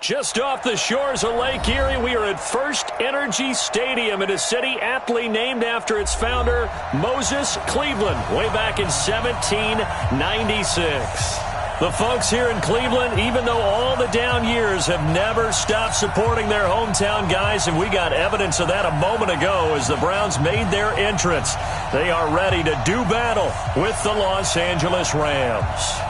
Just off the shores of Lake Erie, we are at First Energy Stadium in a city aptly named after its founder, Moses Cleveland, way back in 1796. The folks here in Cleveland, even though all the down years, have never stopped supporting their hometown guys, and we got evidence of that a moment ago as the Browns made their entrance. They are ready to do battle with the Los Angeles Rams.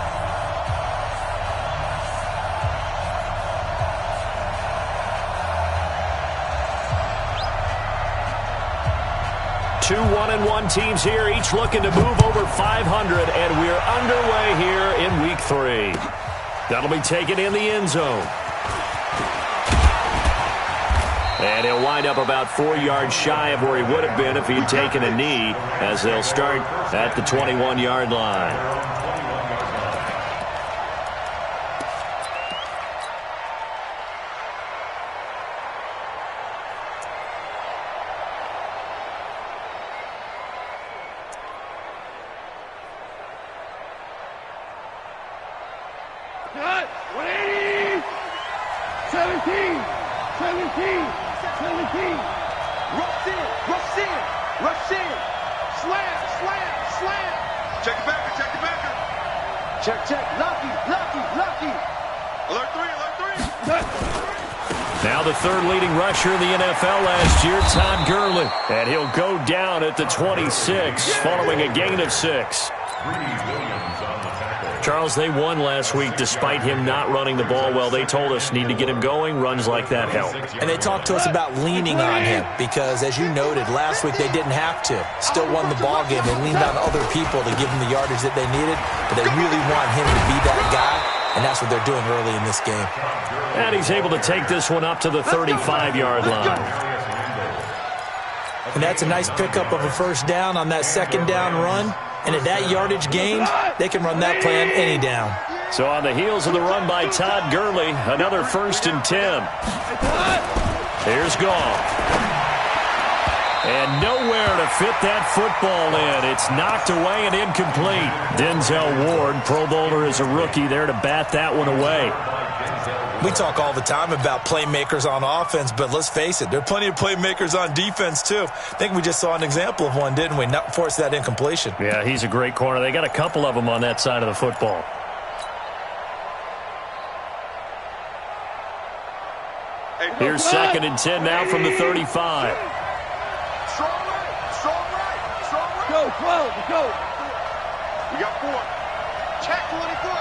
2 1-1 teams here, each looking to move over 500, and we're underway here in Week 3. That'll be taken in the end zone. And he'll wind up about 4 yards shy of where he would have been if he'd taken a knee, as they'll start at the 21-yard line. Now the third leading rusher in the NFL last year, Todd Gurley. And he'll go down at the 26 following a gain of 6. Charles, they won last week despite him not running the ball well. They told us need to get him going. Runs like that help. And they talked to us about leaning on him because, as you noted, last week they didn't have to. Still won the ball game. They leaned on other people to give them the yardage that they needed, but they really want him to be that guy, and that's what they're doing early in this game. And he's able to take this one up to the 35-yard line. And that's a nice pickup of a first down on that second down run. And at that yardage gained, they can run that play on any down. So on the heels of the run by Todd Gurley, another 1st and 10. Here's Goff. And nowhere to fit that football in. It's knocked away and incomplete. Denzel Ward, Pro Bowler as a rookie, there to bat that one away. We talk all the time about playmakers on offense, but let's face it, there are plenty of playmakers on defense, too. I think we just saw an example of one, didn't we? Not force that incompletion. Yeah, he's a great corner. They got a couple of them on that side of the football. Here's 2nd and 10 now from the 35. Strong right. Go. We got 4. Check 24.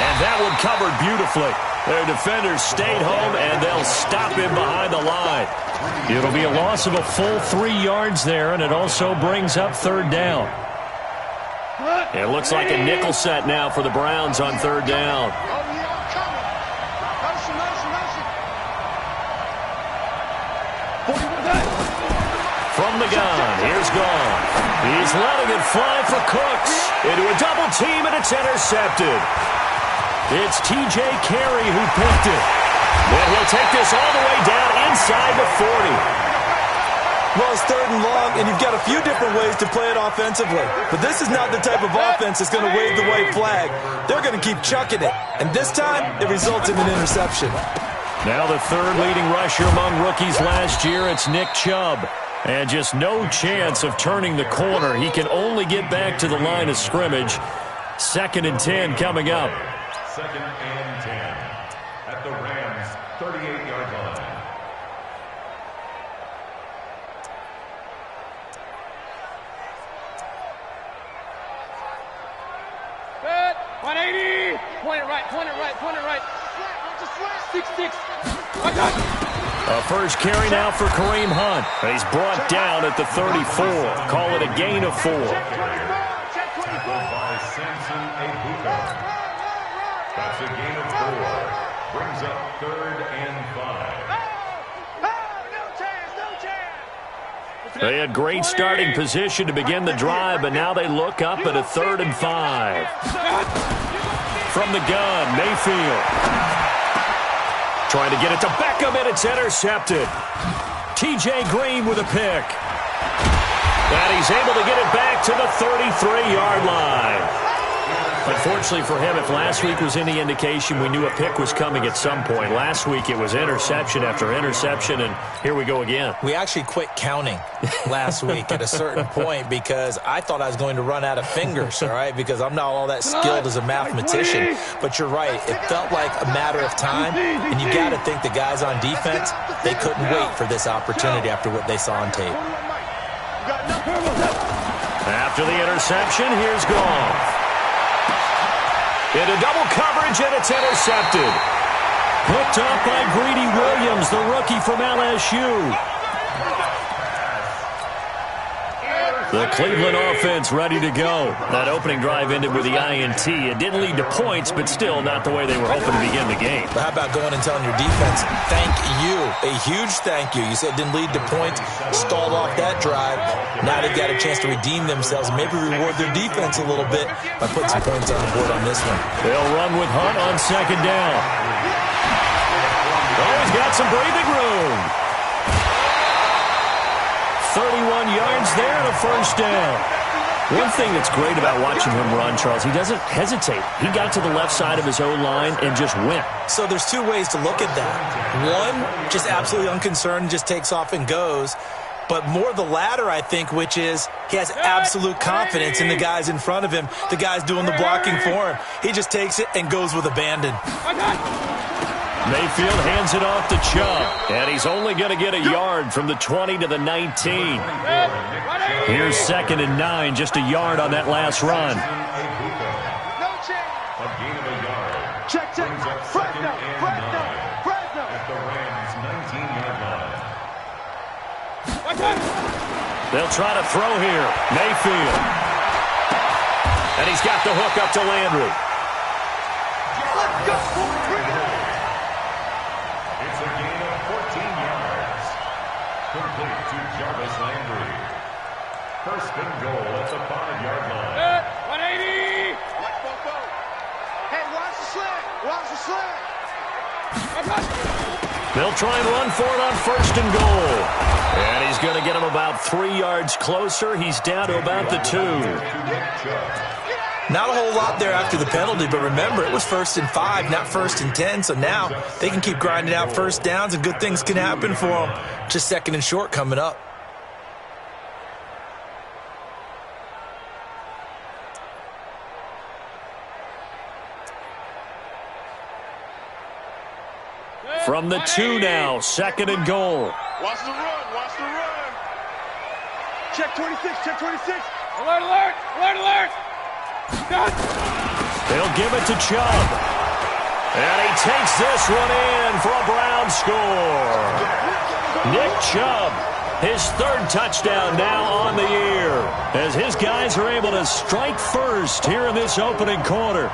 And that one covered beautifully. Their defenders stayed home, and they'll stop him behind the line. It'll be a loss of a full 3 yards there, and it also brings up 3rd down. It looks like a nickel set now for the Browns on 3rd down. From the gun, here's Goff. He's letting it fly for Cooks. Into a double team, and it's intercepted. It's T.J. Carey who picked it. And he'll take this all the way down inside the 40. Well, it's 3rd and long, and you've got a few different ways to play it offensively. But this is not the type of offense that's going to wave the white flag. They're going to keep chucking it. And this time, it results in an interception. Now the 3rd leading rusher among rookies last year, it's Nick Chubb. And just no chance of turning the corner. He can only get back to the line of scrimmage. 2nd and 10 coming up. 2nd and 10 at the Rams' 38-yard line. Good. 180. Point it right. 6-6. A first carry now for Kareem Hunt. He's brought down at the 34. Call it a gain of 4. That's a gain of 4. Brings up 3rd and 5. They had great starting position to begin the drive, but now they look up at a 3rd and 5. From the gun, Mayfield. Trying to get it to Beckham, and it's intercepted. T.J. Green with a pick. And he's able to get it back to the 33-yard line. Unfortunately for him, if last week was any indication, we knew a pick was coming at some point. Last week it was interception after interception, and here we go again. We actually quit counting last week at a certain point because I thought I was going to run out of fingers, all right, because I'm not all that skilled as a mathematician. But you're right. It felt like a matter of time, and you got to think the guys on defense, they couldn't wait for this opportunity after what they saw on tape. After the interception, here's Goff. Into double coverage, and it's intercepted. Hooked up by Greedy Williams, the rookie from LSU. The Cleveland offense ready to go. That opening drive ended with the INT. It didn't lead to points, but still not the way they were hoping to begin the game. But how about going and telling your defense, thank you, a huge thank you. You said it didn't lead to points, stalled off that drive. Now they've got a chance to redeem themselves and maybe reward their defense a little bit by putting some points on the board on this one. They'll run with Hunt on second down. Oh, he's got some breathing room. 31 yards there and a first down. One thing that's great about watching him run, Charles, he doesn't hesitate. He got to the left side of his own line and just went. So there's two ways to look at that. One, just absolutely unconcerned, just takes off and goes. But more the latter, I think, which is he has absolute confidence in the guys in front of him, the guys doing the blocking for him. He just takes it and goes with abandon. Mayfield hands it off to Chubb, and he's only going to get a yard from the 20 to the 19. Here's 2nd and 9, just a yard on that last run. No change. A gain of a yard. Check. Brings up 2nd and 9 at the Rams' 19-yard line. They'll try to throw here. Mayfield. And he's got the hook up to Landry. Let's go. It's a gain of 14 yards. Complete to Jarvis Landry. 1st and goal at the 5-yard line. 180. Hey, watch the slant. Watch the slant. They'll try and run for it on 1st and goal. And he's going to get him about 3 yards closer. He's down to about the 2. Not a whole lot there after the penalty, but remember, it was 1st and 5, not 1st and 10, so now they can keep grinding out first downs and good things can happen for them. Just 2nd and short coming up. From the 2 now, 2nd and goal. Watch the run. Watch the run. Check 26. Check 26. Alert, alert. Alert, alert. They'll give it to Chubb. And he takes this one in for a Brown score. Nick Chubb, his 3rd touchdown now on the year, as his guys are able to strike first here in this opening quarter.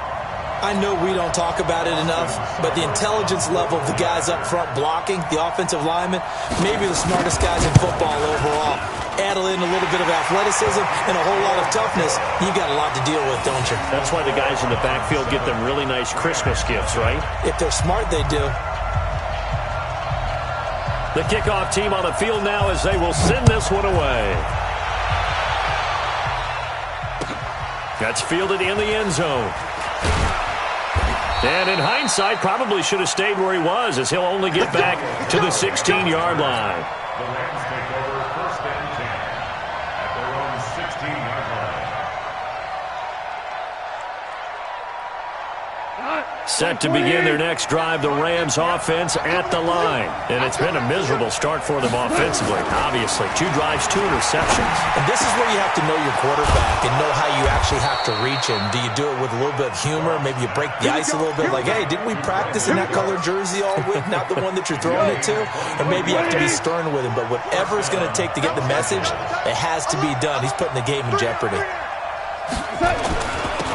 I know we don't talk about it enough, but the intelligence level of the guys up front blocking, the offensive linemen, maybe the smartest guys in football overall. Add in a little bit of athleticism and a whole lot of toughness, you got a lot to deal with, don't you? That's why the guys in the backfield get them really nice Christmas gifts, right? If they're smart, they do. The kickoff team on the field now as they will send this one away. That's fielded in the end zone. And in hindsight, probably should have stayed where he was, as he'll only get back to the 16-yard line. The Rams take over 1st and 10 at their own 16-yard line. Set to begin their next drive, the Rams offense at the line. And it's been a miserable start for them offensively, obviously. 2 drives, 2 interceptions. And this is where you have to know your quarterback and know how you actually have to reach him. Do you do it with a little bit of humor? Maybe you break the ice a little bit, like, hey, didn't we practice in that colored jersey all week, not the one that you're throwing it to? Or maybe you have to be stern with him. But whatever it's going to take to get the message, it has to be done. He's putting the game in jeopardy.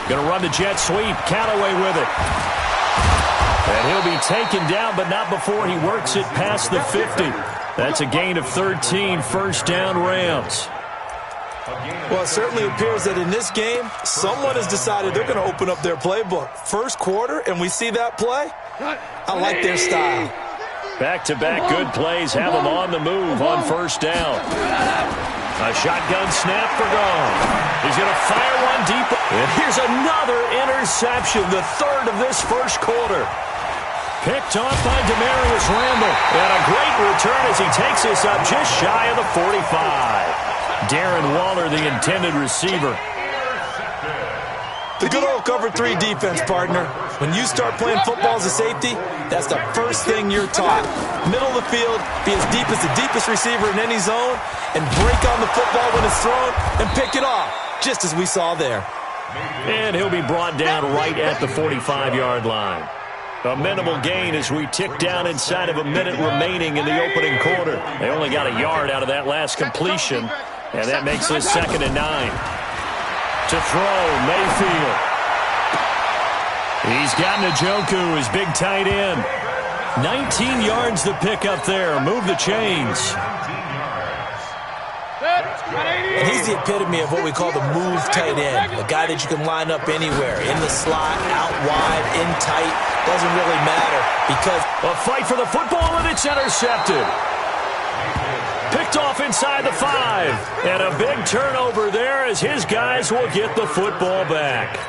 Going to run the jet sweep. Callaway with it. And he'll be taken down, but not before he works it past the 50. That's a gain of 13, 1st down Rams. Well, it certainly appears that in this game, someone has decided they're going to open up their playbook. 1st quarter, and we see that play. I like their style. Back-to-back good plays have them on the move on 1st down. A shotgun snap for gone. He's going to fire one deep. And here's another interception, the third of this first quarter. Picked off by Demarius Randall. And a great return as he takes this up just shy of the 45. Darren Waller, the intended receiver. The good old cover 3 defense, partner. When you start playing football as a safety, that's the first thing you're taught. Middle of the field, be as deep as the deepest receiver in any zone, and break on the football when it's thrown and pick it off, just as we saw there. And he'll be brought down right at the 45-yard line. A minimal gain as we tick down inside of a minute remaining in the opening quarter. They only got a yard out of that last completion, and that makes this 2nd and 9. To throw, Mayfield. He's got Njoku, his big tight end. 19 yards to pick up there. Move the chains. And he's the epitome of what we call the move tight end. A guy that you can line up anywhere. In the slot, out wide, in tight. Doesn't really matter because a fight for the football, and it's intercepted. Picked off inside the 5. And a big turnover there as his guys will get the football back.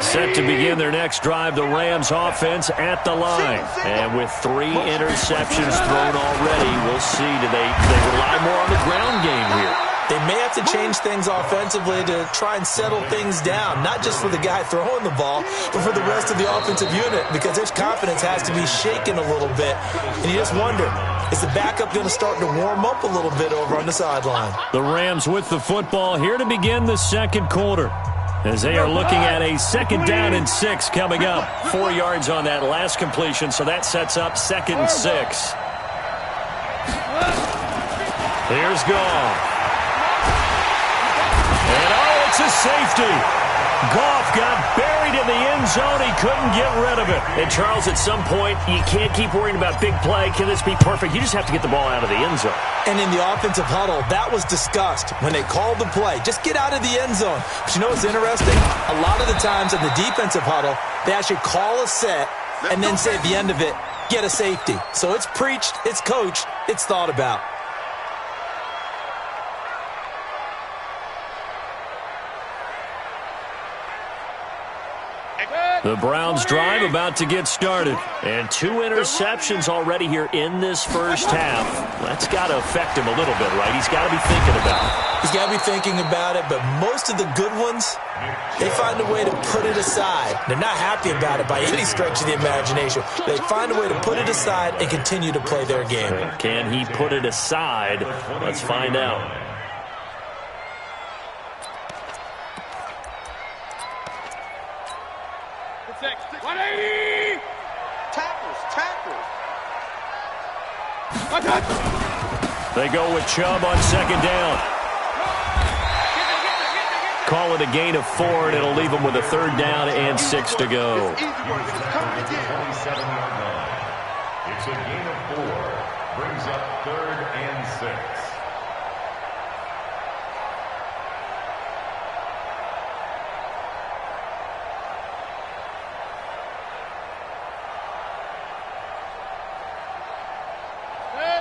Set to begin their next drive, the Rams offense at the line. And with 3 interceptions thrown already, we'll see, do they rely more on the ground game here? They may have to change things offensively to try and settle things down, not just for the guy throwing the ball, but for the rest of the offensive unit, because their confidence has to be shaken a little bit. And you just wonder, is the backup going to start to warm up a little bit over on the sideline? The Rams with the football here to begin the second quarter, as they are looking at a 2nd down and 6 coming up. 4 yards on that last completion, so that sets up 2nd and 6. Here's Goff. And oh, it's a safety. Goff got buried in the end zone. He couldn't get rid of it. And Charles, at some point, you can't keep worrying about big play. Can this be perfect? You just have to get the ball out of the end zone. And in the offensive huddle, that was discussed when they called the play. Just get out of the end zone. But you know what's interesting? A lot of the times in the defensive huddle, they actually call a set and then say at the end of it, get a safety. So it's preached, it's coached, it's thought about. The Browns drive about to get started. And 2 interceptions already here in this first half. That's got to affect him a little bit, right? He's got to be thinking about it. He's got to be thinking about it, but most of the good ones, they find a way to put it aside. They're not happy about it by any stretch of the imagination. They find a way to put it aside and continue to play their game. Can he put it aside? Let's find out. They go with Chubb on 2nd down. Call it a gain of 4, and it'll leave them with a 3rd down and 6 to go. It's a gain of 4. Brings up 3rd and 6.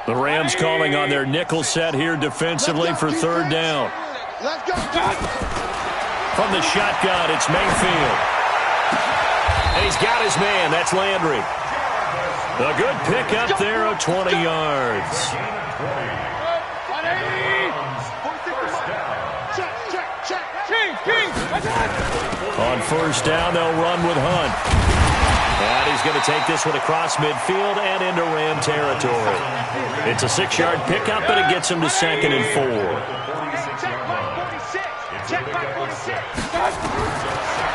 The Rams calling on their nickel set here defensively for 3rd down. Let's go. From the shotgun, it's Mayfield. And he's got his man. That's Landry. A good pick up there of 20 yards. On 1st down, they'll run with Hunt. And he's going to take this one across midfield and into Ram territory. It's a 6-yard pickup, but it gets him to 2nd and 4.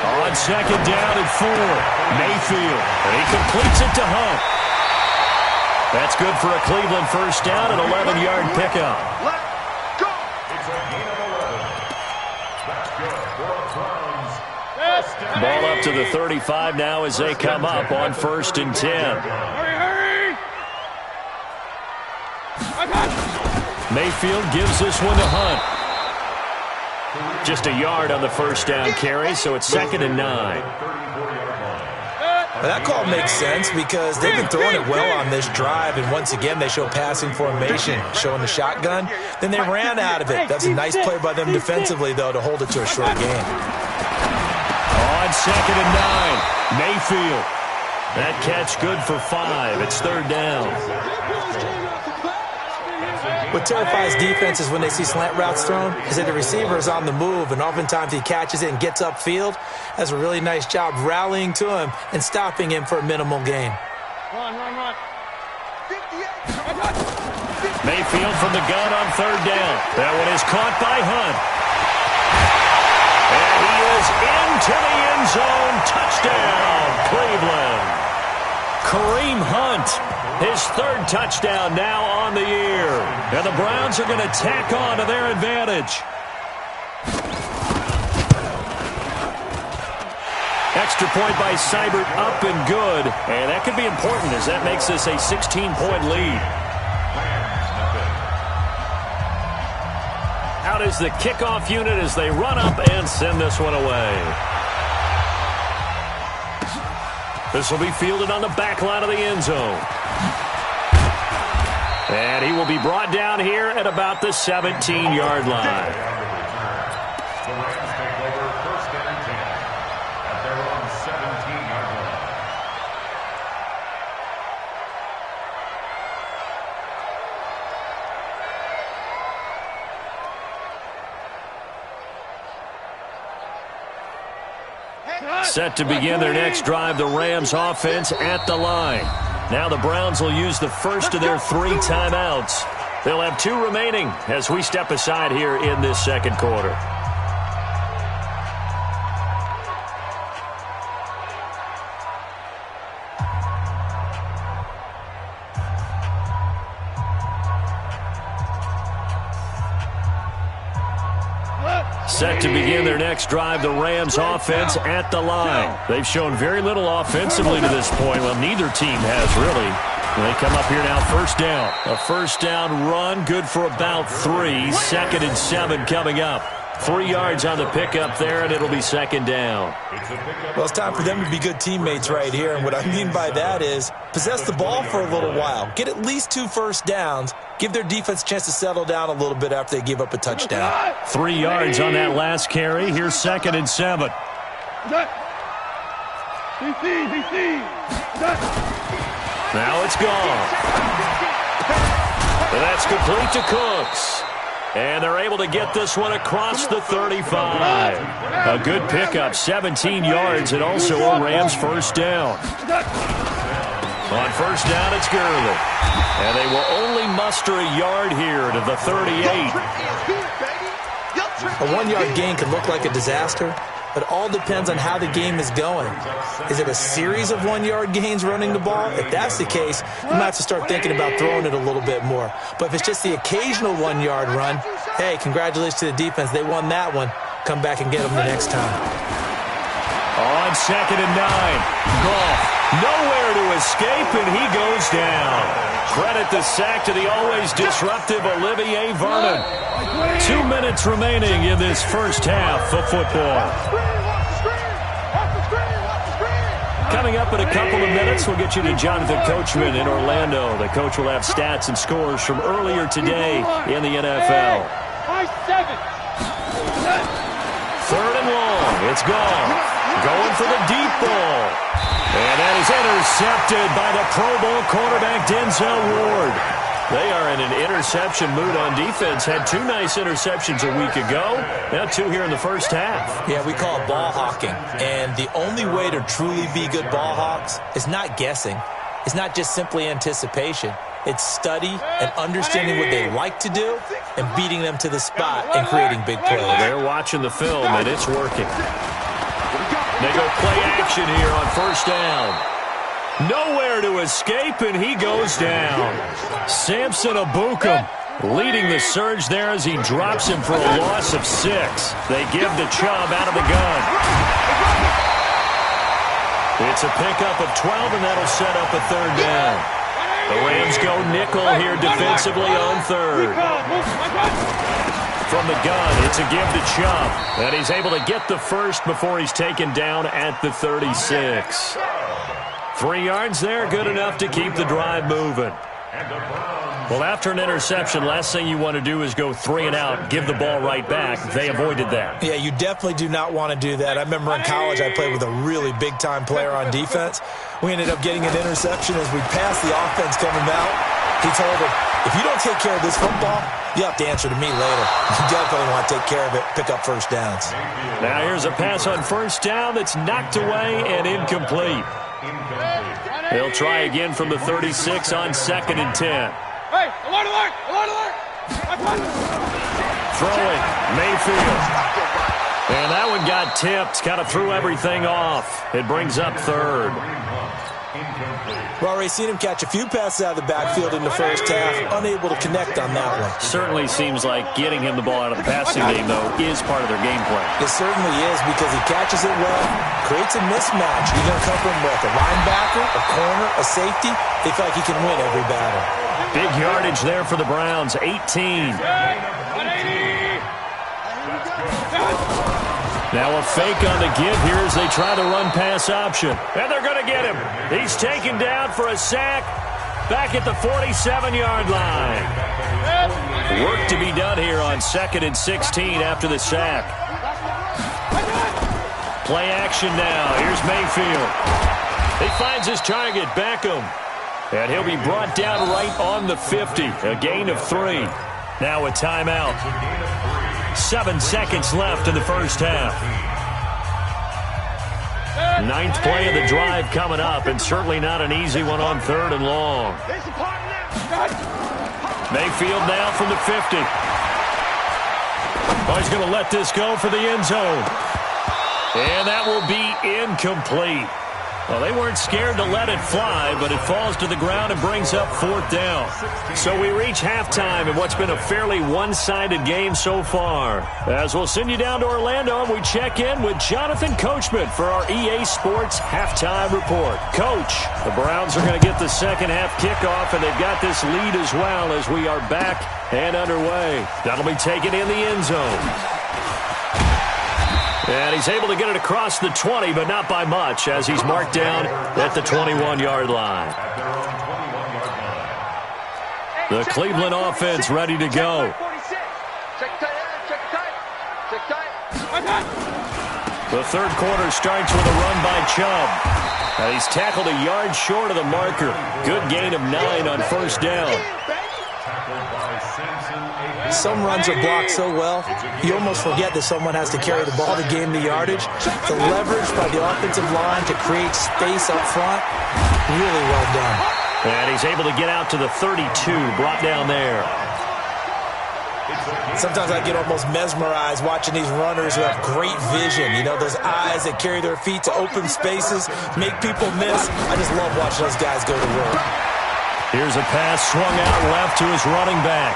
On 2nd down and 4, Mayfield. And he completes it to Hunt. That's good for a Cleveland 1st down, an 11-yard pickup. Ball up to the 35 now as they come up on 1st and 10. Mayfield gives this one to Hunt. Just a yard on the 1st down carry, so it's 2nd and 9. Well, that call makes sense because they've been throwing it well on this drive, and once again they show passing formation, showing the shotgun. Then they ran out of it. That's a nice play by them defensively, though, to hold it to a short game. On 2nd and 9, Mayfield. That catch good for 5. It's 3rd down. What terrifies defenses when they see slant routes thrown is that the receiver is on the move, and oftentimes he catches it and gets upfield. That's a really nice job rallying to him and stopping him for a minimal gain. Run. Mayfield from the gun on 3rd down. That one is caught by Hunt. And he is into the end zone. Touchdown, Cleveland. Kareem Hunt, his 3rd touchdown now on the year. And the Browns are going to tack on to their advantage. Extra point by Seibert, up and good. And that could be important as that makes this a 16-point lead. Out is the kickoff unit as they run up and send this one away. This will be fielded on the back line of the end zone. And he will be brought down here at about the 17-yard line. The Rams take over 1st and 10 at their own 17-yard line. Set to begin their next drive, the Rams offense at the line. Now the Browns will use the first of their 3 timeouts. They'll have 2 remaining as we step aside here in this 2nd quarter. Set to begin their next drive, the Rams offense at the line. They've shown very little offensively to this point. Well, neither team has really. They come up here now, 1st down. A 1st down run, good for about 3. 2nd and 7 coming up. 3 yards on the pickup there, and it'll be 2nd down. Well, it's time for them to be good teammates right here, and what I mean by that is possess the ball for a little while. Get at least 2 first downs. Give their defense a chance to settle down a little bit after they give up a touchdown. 3 yards on that last carry. Here's 2nd and 7. Now it's gone. And that's complete to Cooks. And they're able to get this one across the 35. A good pickup, 17 yards, and also a Rams 1st down. On 1st down, it's Gurley. And they will only muster a yard here to the 38. A 1-yard gain can look like a disaster, but it all depends on how the game is going. Is it a series of 1-yard gains running the ball? If that's the case, you might have to start thinking about throwing it a little bit more. But if it's just the occasional 1-yard run, hey, congratulations to the defense. They won that one. Come back and get them the next time. On 2nd and 9, Goff nowhere to escape, and he goes down. Credit the sack to the always disruptive Olivier Vernon. 2 minutes remaining in this 1st half of football. Coming up in a couple of minutes, we'll get you to Jonathan Coachman in Orlando. The coach will have stats and scores from earlier today in the NFL. 3rd and long. It's gone. Going for the deep ball. And that is intercepted by the Pro Bowl quarterback Denzel Ward. They are in an interception mood on defense. Had 2 nice interceptions a week ago. Now 2 here in the 1st half. Yeah, we call it ball hawking. And the only way to truly be good ball hawks is not guessing. It's not just simply anticipation. It's study and understanding what they like to do and beating them to the spot and creating big plays. They're watching the film, and it's working. They go play action here on 1st down. Nowhere to escape, and he goes down. Samson Abukum leading the surge there as he drops him for a loss of 6. They give the Chubb out of the gun. It's a pickup of 12, and that'll set up a 3rd down. The Rams go nickel here defensively on 3rd. From the gun, it's a give to Chubb. And he's able to get the 1st before he's taken down at the 36. 3 yards there, good enough to keep the drive moving. Well, after an interception, last thing you want to do is go 3 and out, give the ball right back. They avoided that. Yeah, you definitely do not want to do that. I remember in college I played with a really big-time player on defense. We ended up getting an interception as we passed the offense coming out. He told him, if you don't take care of this football, you have to answer to me later. You definitely want to take care of it, pick up first downs. Now here's a pass on first down that's knocked away and incomplete. They'll try again from the 36 on 2nd and 10. Hey, alert, alert, alert, alert. Throwing, Mayfield. And that one got tipped, kind of threw everything off. It brings up 3rd. We've already seen him catch a few passes out of the backfield in the first half, unable to connect on that one. Certainly seems like getting him the ball out of the passing game, though, is part of their game plan. It certainly is because he catches it well, creates a mismatch. He's going to come from with a linebacker, a corner, a safety. They feel like he can win every battle. Big yardage there for the Browns, 18. Now a fake on the give here as they try the run-pass option. And they're going to get him. He's taken down for a sack back at the 47-yard line. Work to be done here on 2nd and 16 after the sack. Play action now. Here's Mayfield. He finds his target, Beckham. And he'll be brought down right on the 50. A gain of 3. Now a timeout. 7 seconds left in the first half. 9th play of the drive coming up, and certainly not an easy one on 3rd and long. Mayfield now from the 50. Oh, he's going to let this go for the end zone. And that will be incomplete. Well, they weren't scared to let it fly, but it falls to the ground and brings up 4th down. So we reach halftime in what's been a fairly one-sided game so far. As we'll send you down to Orlando, and we check in with Jonathan Coachman for our EA Sports Halftime Report. Coach, the Browns are going to get the second half kickoff, and they've got this lead as well as we are back and underway. That'll be taken in the end zone. And he's able to get it across the 20, but not by much, as he's marked down at the 21-yard line. The Cleveland offense ready to go. The third quarter starts with a run by Chubb. And he's tackled a yard short of the marker. Good gain of 9 on first down. Some runs are blocked so well, you almost forget that someone has to carry the ball to gain the yardage. The leverage by the offensive line to create space up front, really well done. And he's able to get out to the 32, brought down there. Sometimes I get almost mesmerized watching these runners who have great vision. You know, those eyes that carry their feet to open spaces, make people miss. I just love watching those guys go to work. Here's a pass swung out left to his running back.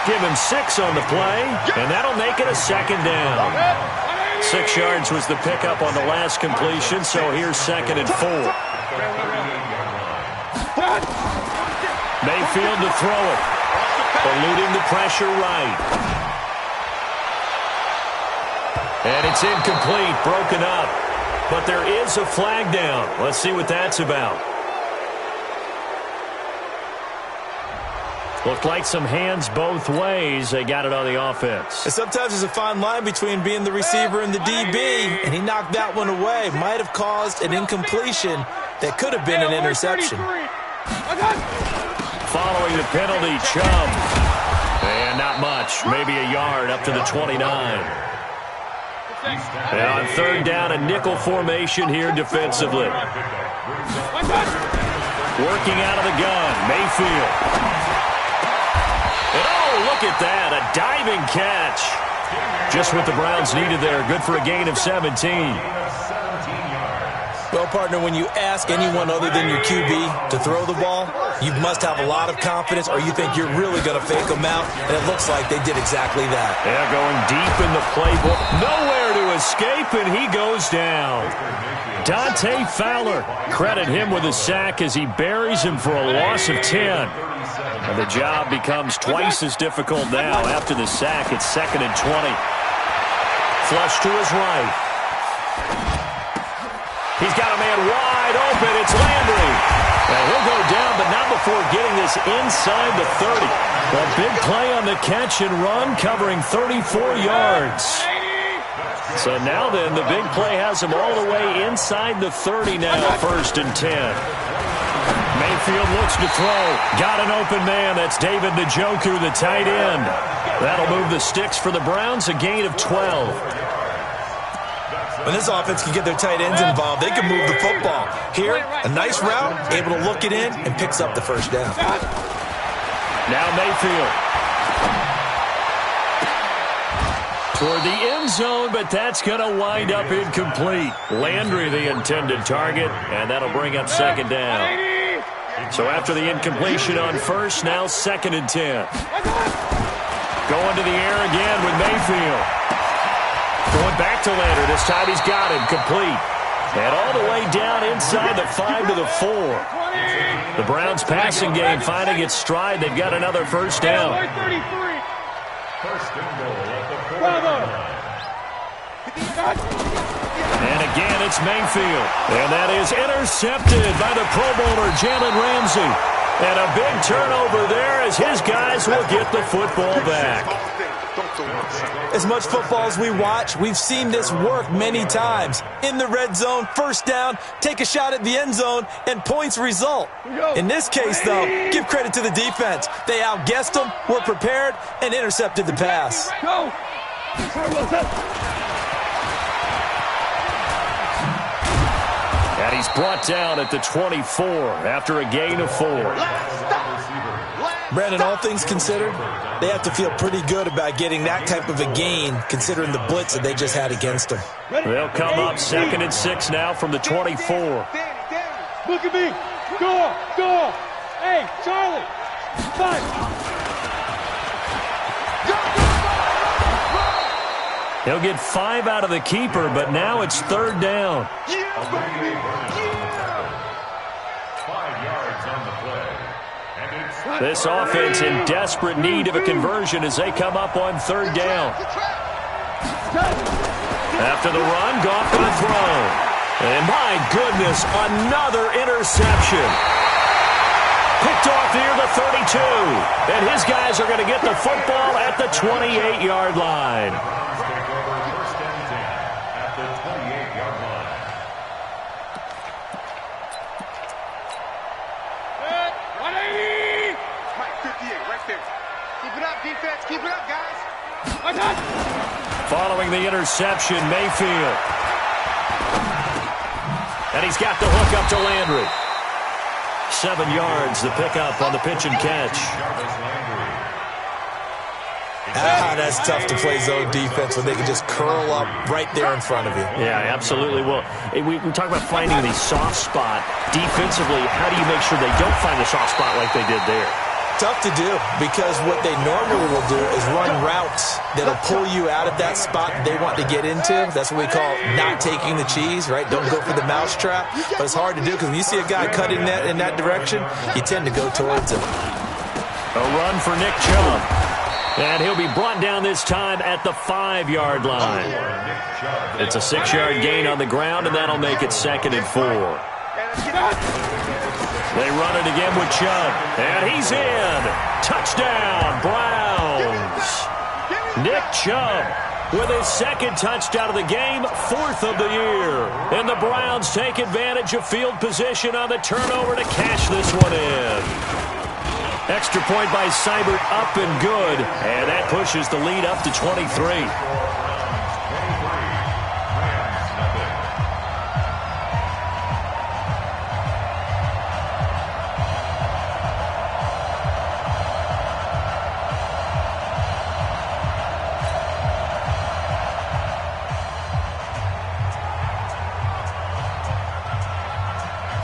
Give him 6 on the play, and that'll make it a second down. 6 yards was the pickup on the last completion, so here's 2nd and 4. Mayfield to throw it. Eluding the pressure right. And it's incomplete, broken up. But there is a flag down. Let's see what that's about. Looked like some hands both ways. They got it on the offense. And sometimes there's a fine line between being the receiver and the DB, and he knocked that one away. Might have caused an incompletion that could have been an interception. Following the penalty, Chubb. And not much. Maybe a yard up to the 29. And on 3rd down, a nickel formation here defensively. Working out of the gun, Mayfield. And oh, look at that, a diving catch. Just what the Browns needed there. Good for a gain of 17. Well, partner, when you ask anyone other than your QB to throw the ball, you must have a lot of confidence, or you think you're really going to fake them out, and it looks like they did exactly that. Yeah, going deep in the playbook. Nowhere to escape, and he goes down. Dante Fowler, credit him with a sack as he buries him for a loss of 10. And the job becomes twice as difficult now after the sack. It's 2nd and 20. Flush to his right. He's got a man wide open. It's Landry. And he'll go down, but not before getting this inside the 30. A big play on the catch and run, covering 34 yards. So now then, the big play has him all the way inside the 30 now, 1st and 10. Mayfield looks to throw. Got an open man. That's David Njoku, the tight end. That'll move the sticks for the Browns, a gain of 12. When this offense can get their tight ends involved, they can move the football. Here, a nice route, able to look it in, and picks up the 1st down. Now Mayfield. Toward the end zone, but that's going to wind up incomplete. Landry, the intended target, and that'll bring up 2nd down. So after the incompletion on 1st, now 2nd and 10. Going to the air again with Mayfield. Going back to Landry. This time he's got him complete. And all the way down inside the 5 to the 4. The Browns passing game finding its stride. They've got another 1st down. 1st and goal at the 40-yard line. And again, it's Mayfield. And that is intercepted by the Pro Bowler, Jalen Ramsey. And a big turnover there as his guys will get the football back. As much football as we watch, we've seen this work many times. In the red zone, 1st down, take a shot at the end zone, and points result. In this case, though, give credit to the defense. They outguessed them, were prepared, and intercepted the pass. And he's brought down at the 24 after a gain of 4. Brandon, all things considered, they have to feel pretty good about getting that type of a gain, considering the blitz that they just had against them. They'll come up 2nd and 6 now from the 24. Look at me. Go. Hey, Charlie. 5. He'll get 5 out of the keeper, but now it's 3rd down. 5 yards on the play. This offense in desperate need of a conversion as they come up on 3rd down. After the run, Goff going to throw. And my goodness, another interception. Picked off near the 32. And his guys are going to get the football at the 28-yard line. Keep it up, guys. Following the interception, Mayfield. And he's got the hook up to Landry. 7 yards, the pickup on the pitch and catch. That's tough to play zone defense when they can just curl up right there in front of you. Yeah, absolutely. Well, we talk about finding the soft spot. Defensively, how do you make sure they don't find the soft spot like they did there? Tough to do, because what they normally will do is run routes that'll pull you out of that spot they want to get into. That's what we call not taking the cheese, right? Don't go for the mousetrap. But it's hard to do because when you see a guy cutting that in that direction, you tend to go towards him. A run for Nick Chubb. And he'll be brought down this time at the 5-yard line. It's a 6-yard gain on the ground, and that'll make it 2nd and 4. They run it again with Chubb. And he's in. Touchdown, Browns. Nick Chubb with his 2nd touchdown of the game, 4th of the year. And the Browns take advantage of field position on the turnover to cash this one in. Extra point by Seibert, up and good. And that pushes the lead up to 23.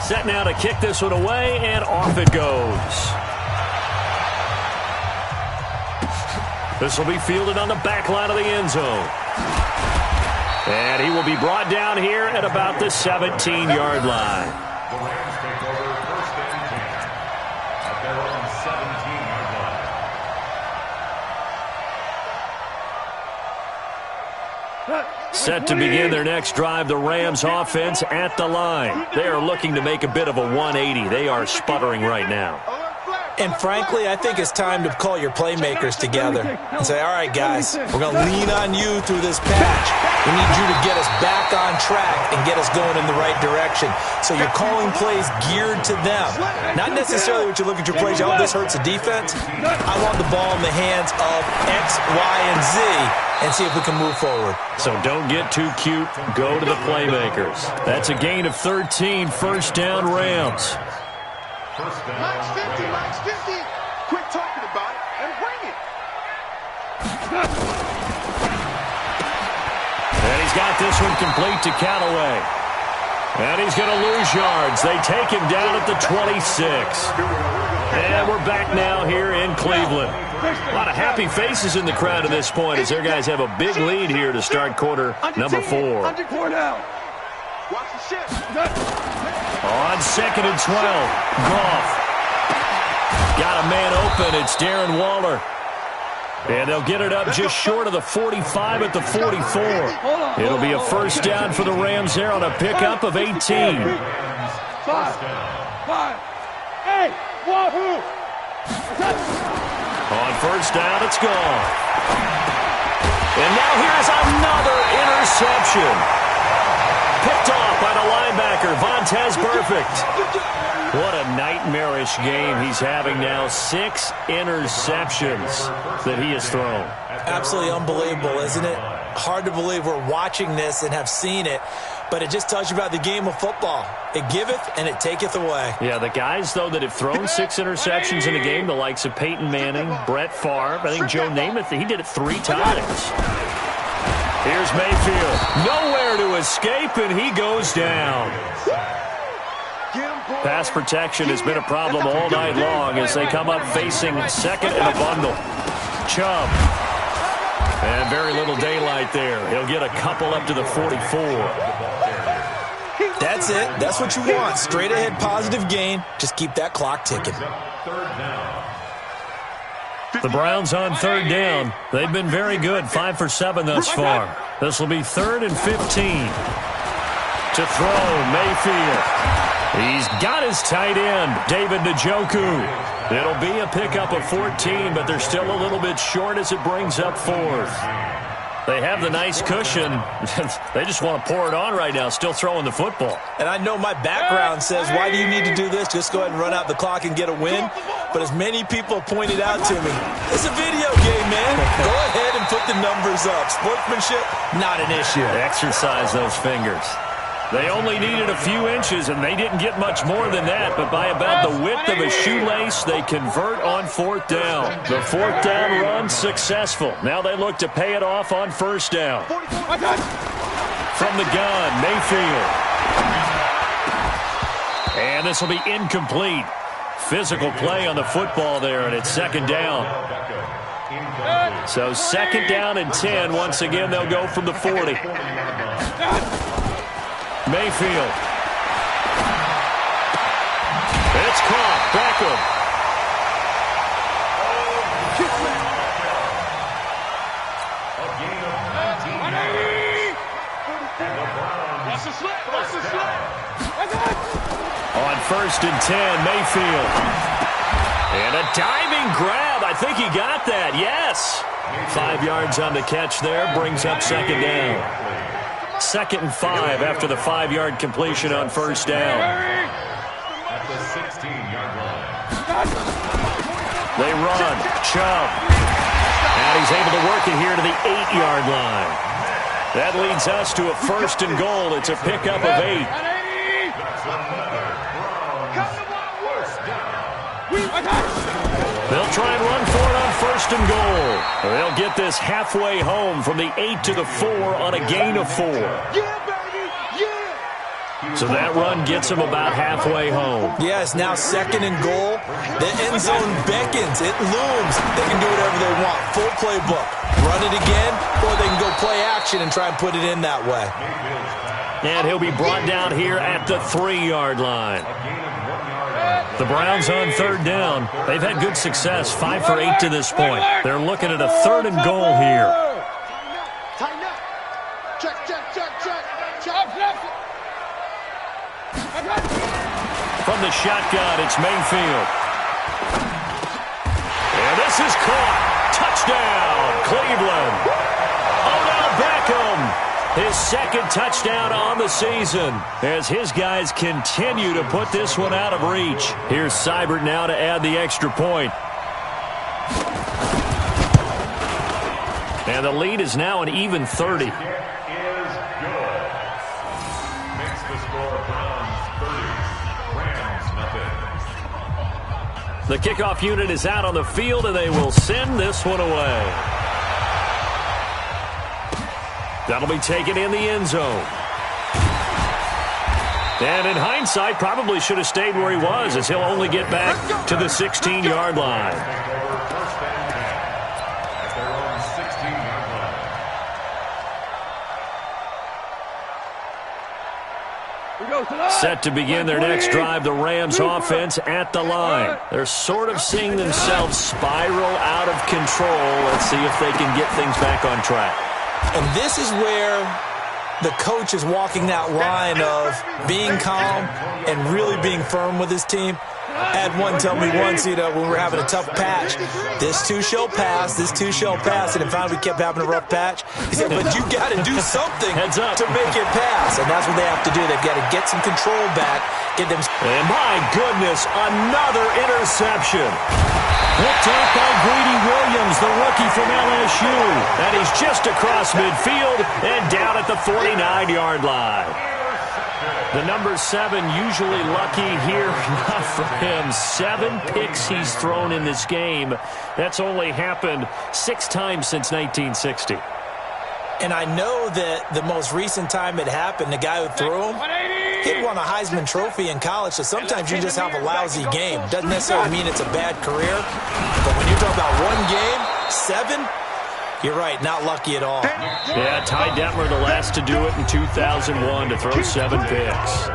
Set now to kick this one away, and off it goes. This will be fielded on the back line of the end zone. And he will be brought down here at about the 17-yard line. The Rams take over 1st and 10 at their own 17-yard line. 5 Set to begin their next drive, the Rams offense at the line. They are looking to make a bit of a 180. They are sputtering right now. And frankly, I think it's time to call your playmakers together and say, all right, guys, we're going to lean on you through this patch. We need you to get us back on track and get us going in the right direction. So you're calling plays geared to them. Not necessarily what you look at your plays, oh, this hurts the defense. I want the ball in the hands of X, Y, and Z and see if we can move forward. So don't get too cute. Go to the playmakers. That's a gain of 13, first down Rams. Max 50, Max 50. Quit talking about it and bring it. And he's got this one complete to Callaway. And he's going to lose yards. They take him down at the 26. And we're back now here in Cleveland. A lot of happy faces in the crowd at this point as their guys have a big lead here to start quarter number 4. Under 4 now. Watch the shift. On 2nd and 12, Goff. Got a man open. It's Darren Waller. And they'll get it up just short of the 45 at the 44. It'll be a first down for the Rams there on a pickup of 18. 5, 8, 1. On first down, it's gone. And now here's another interception. Picked off by the linebacker, Vontaze Burfict. What a nightmarish game he's having now. 6 interceptions that he has thrown. Absolutely unbelievable, isn't it? Hard to believe we're watching this and have seen it, but it just tells you about the game of football. It giveth and it taketh away. Yeah, the guys, though, that have thrown 6 interceptions in a game, the likes of Peyton Manning, Brett Favre, I think Joe Namath, he did it 3 times. Here's Mayfield. Nowhere to escape, and he goes down. Pass protection has been a problem all night long as they come up facing second and a bundle. Chubb. And very little daylight there. He'll get a couple up to the 44. That's it. That's what you want. Straight ahead positive gain. Just keep that clock ticking. The Browns on 3rd down. They've been very good, 5 for 7 thus far. This will be 3rd and 15. To throw, Mayfield. He's got his tight end, David Njoku. It'll be a pickup of 14, but they're still a little bit short as it brings up 4th. They have the nice cushion. They just want to pour it on right now, still throwing the football. And I know my background says, why do you need to do this? Just go ahead and run out the clock and get a win. But as many people pointed out to me, it's a video game, man. Go ahead and put the numbers up. Sportsmanship, not an issue. Exercise those fingers. They only needed a few inches, and they didn't get much more than that. But by about the width of a shoelace, they convert on 4th down. The 4th down run successful. Now they look to pay it off on 1st down. From the gun, Mayfield. And this will be incomplete. Physical play on the football there, and it's 2nd down. So 2nd down and 10. Once again, they'll go from the 40. Mayfield. It's caught. Beckham. On 1st and 10, Mayfield. And a diving grab. I think he got that. Yes. 5 yards on the catch there. Brings up 2nd down. 2nd and 5 after the 5-yard completion on 1st down. At the 16-yard line. They run. Chubb. And he's able to work it here to the 8-yard line. That leads us to a 1st and goal. It's a pickup of 8. They'll try and run for it on 1st and goal. They'll get this halfway home from the 8 to the 4 on a gain of 4. So that run gets them about halfway home. Yeah, it's now 2nd and goal. The end zone beckons. It looms. They can do whatever they want. Full playbook. Run it again, or they can go play action and try and put it in that way. And he'll be brought down here at the 3-yard line. The Browns on 3rd down. They've had good success, 5 for 8 to this point. They're looking at a 3rd and goal here. Check. From the shotgun, it's Mayfield. And this is caught. Touchdown, Cleveland. Odell Beckham, his second touchdown on the season as his guys continue to put this one out of reach. Here's Seibert now to add the extra point. And the lead is now an even 30. Is good. Makes the score Browns 30, Rams nothing. The kickoff unit is out on the field, and they will send this one away. That'll be taken in the end zone. And in hindsight, probably should have stayed where he was, as he'll only get back to the 16-yard line. Set to begin their next drive, the Rams offense at the line. They're sort of seeing themselves spiral out of control. Let's see if they can get things back on track. And this is where the coach is walking that line of being calm and really being firm with his team. I had one tell me once, when we were having a tough patch, this too shall pass, this too shall pass, and finally we kept having a rough patch. He said, but you got to do something to make it pass, and that's what they have to do. They've got to get some control back, get them. And my goodness, another interception. Picked up by Greedy Williams, the rookie from LSU, and he's just across midfield and down at the 49-yard line. The number 7 usually lucky here, not for him. 7 picks he's thrown in this game. That's only happened 6 times since 1960. And I know that the most recent time it happened, the guy who threw him, he won a Heisman Trophy in college, so sometimes you just have a lousy game. Doesn't necessarily mean it's a bad career, but when you're talking about one game, 7, you're right, not lucky at all. Yeah, Ty Detmer, the last to do it in 2001, to throw 7 picks.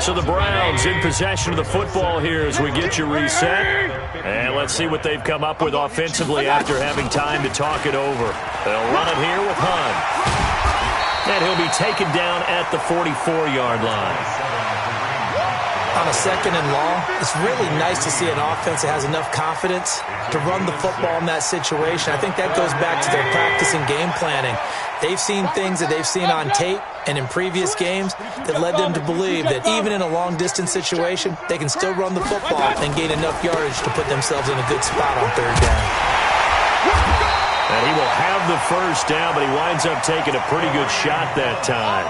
So the Browns in possession of the football here as we get you reset. And let's see what they've come up with offensively after having time to talk it over. They'll run it here with Hunt. And he'll be taken down at the 44-yard line. On a second and long, it's really nice to see an offense that has enough confidence to run the football in that situation. I think that goes back to their practice and game planning. They've seen things that they've seen on tape and in previous games that led them to believe that even in a long-distance situation, they can still run the football and gain enough yardage to put themselves in a good spot on 3rd down. And he will have the first down, but he winds up taking a pretty good shot that time.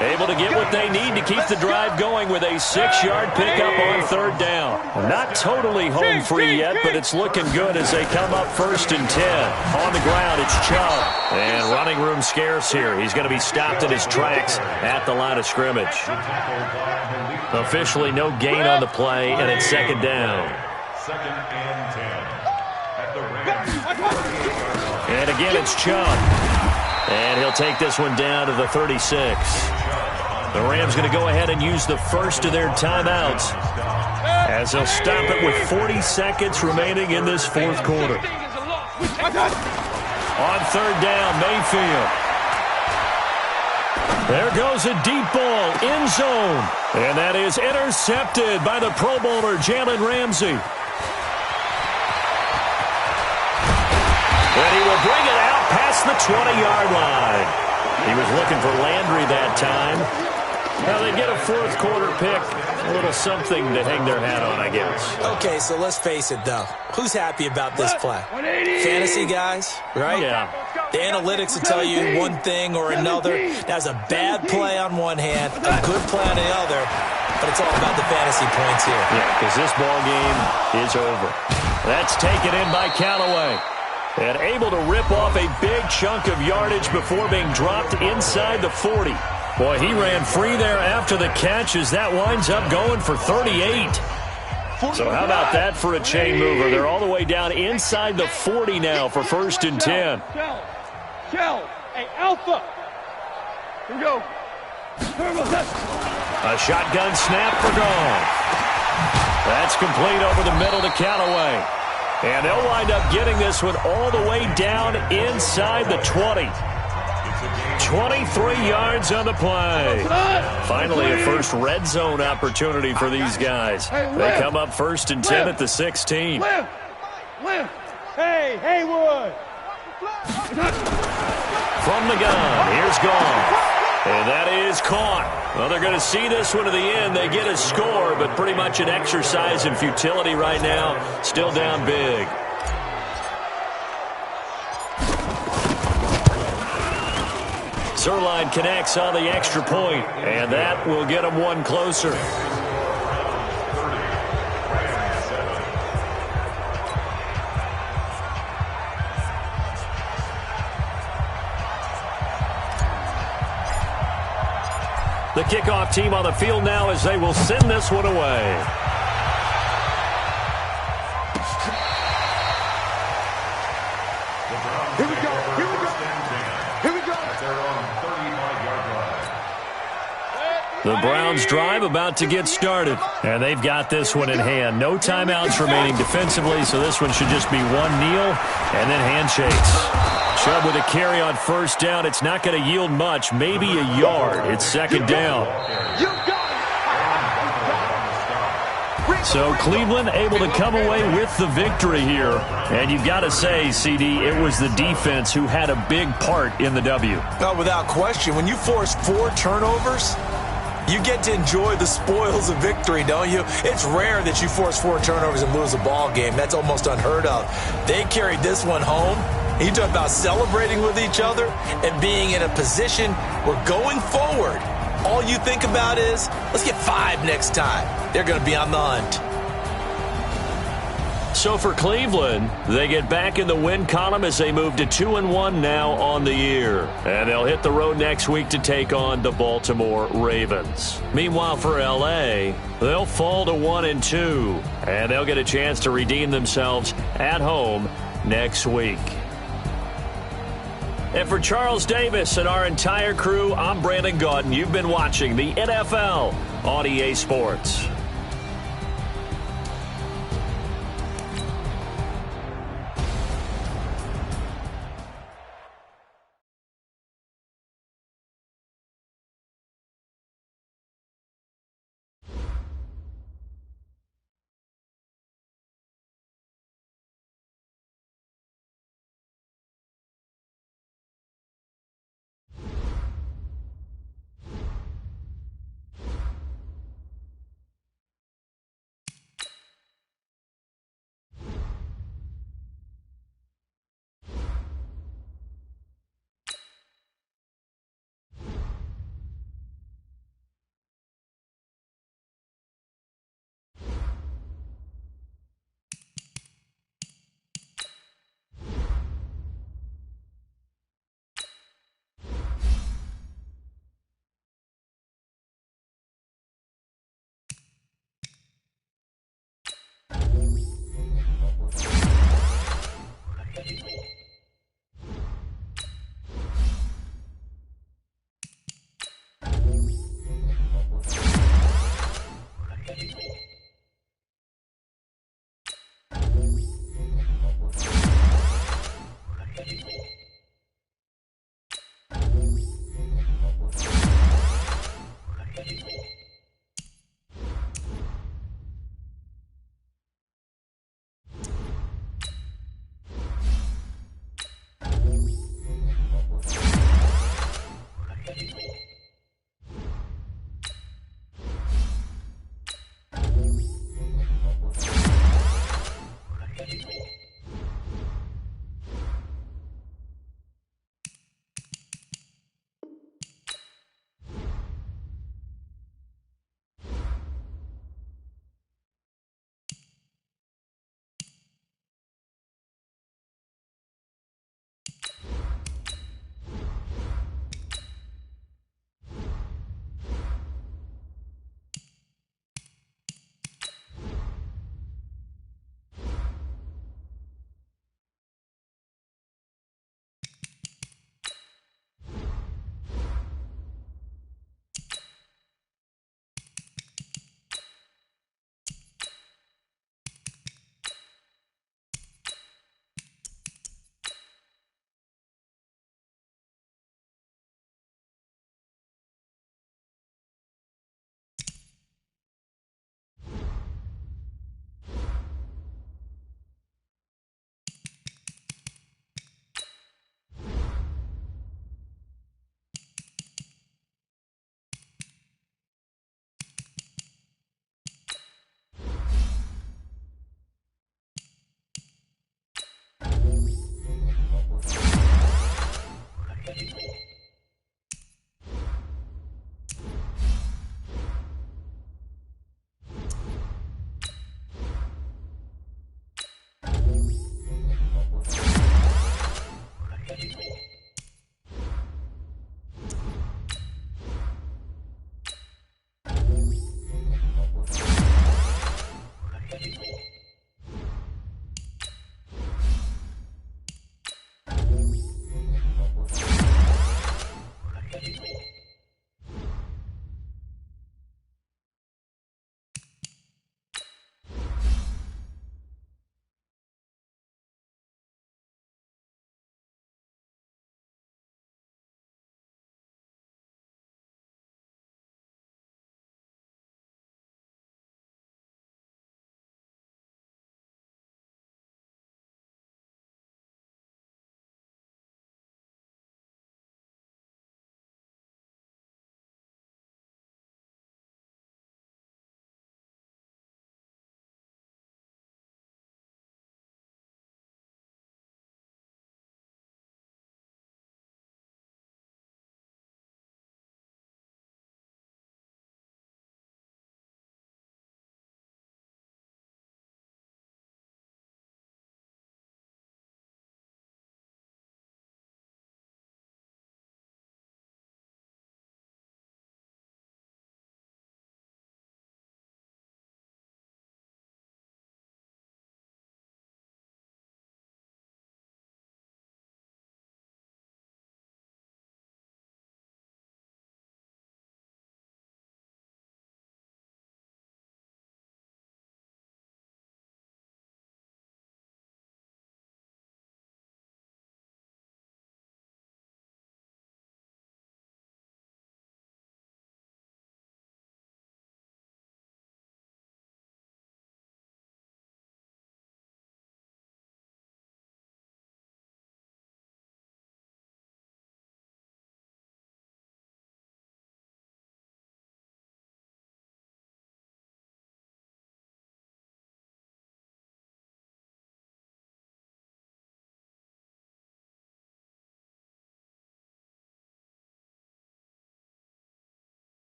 Able to get what they need to keep the drive going with a 6-yard pickup on 3rd down. Not totally home free yet, but it's looking good as they come up 1st and 10. On the ground, it's Chubb. And running room scarce here. He's going to be stopped in his tracks at the line of scrimmage. Officially no gain on the play, and it's 2nd down. 2nd and 10. At the Rams. And again, it's Chubb. And he'll take this one down to the 36. The Rams going to go ahead and use the first of their timeouts as they'll stop it with 40 seconds remaining in this 4th quarter. On 3rd down, Mayfield. There goes a deep ball, end zone. And that is intercepted by the Pro Bowler, Jalen Ramsey. And he will bring it out past the 20-yard line. He was looking for Landry that time. Now they get a 4th quarter pick. A little something to hang their hat on, I guess. Okay, so let's face it, though. Who's happy about this play? Fantasy guys, right? Yeah. The analytics will tell you one thing or another. That's a bad play on one hand, a good play on the other, but it's all about the fantasy points here. Yeah, because this ball game is over. That's taken in by Callaway. And able to rip off a big chunk of yardage before being dropped inside the 40. Boy, he ran free there after the catch as that winds up going for 38. So how about that for a chain mover? They're all the way down inside the 40 now for 1st and 10. Shell, hey, Alpha. Here we go. A shotgun snap for Goff. That's complete over the middle to Callaway. And they'll wind up getting this one all the way down inside the 20. 23 yards on the play. Finally, a first red zone opportunity for these guys. They come up 1st and 10 at the 16. Hey, Haywood. From the gun, here's Goff. And that is caught. Well, they're going to see this one to the end. They get a score, but pretty much an exercise in futility right now. Still down big. Zerline connects on the extra point, and that will get them one closer. The kickoff team on the field now as they will send this one away. Here we go. Here we go. Here we go. The Browns drive about to get started, and they've got this one in hand. No timeouts remaining defensively, so this one should just be one kneel and then handshakes. Chubb with a carry on 1st down. It's not going to yield much, maybe a yard. It's 2nd down. So Cleveland able to come away with the victory here. And you've got to say, CD, it was the defense who had a big part in the W. No, without question. When you force 4 turnovers, you get to enjoy the spoils of victory, don't you? It's rare that you force 4 turnovers and lose a ball game. That's almost unheard of. They carried this one home. You talk about celebrating with each other and being in a position where going forward, all you think about is, let's get 5 next time. They're going to be on the hunt. So for Cleveland, they get back in the win column as they move to 2-1 now on the year. And they'll hit the road next week to take on the Baltimore Ravens. Meanwhile, for L.A., they'll fall to 1-2. And they'll get a chance to redeem themselves at home next week. And for Charles Davis and our entire crew, I'm Brandon Gaudin. You've been watching the NFL on EA Sports.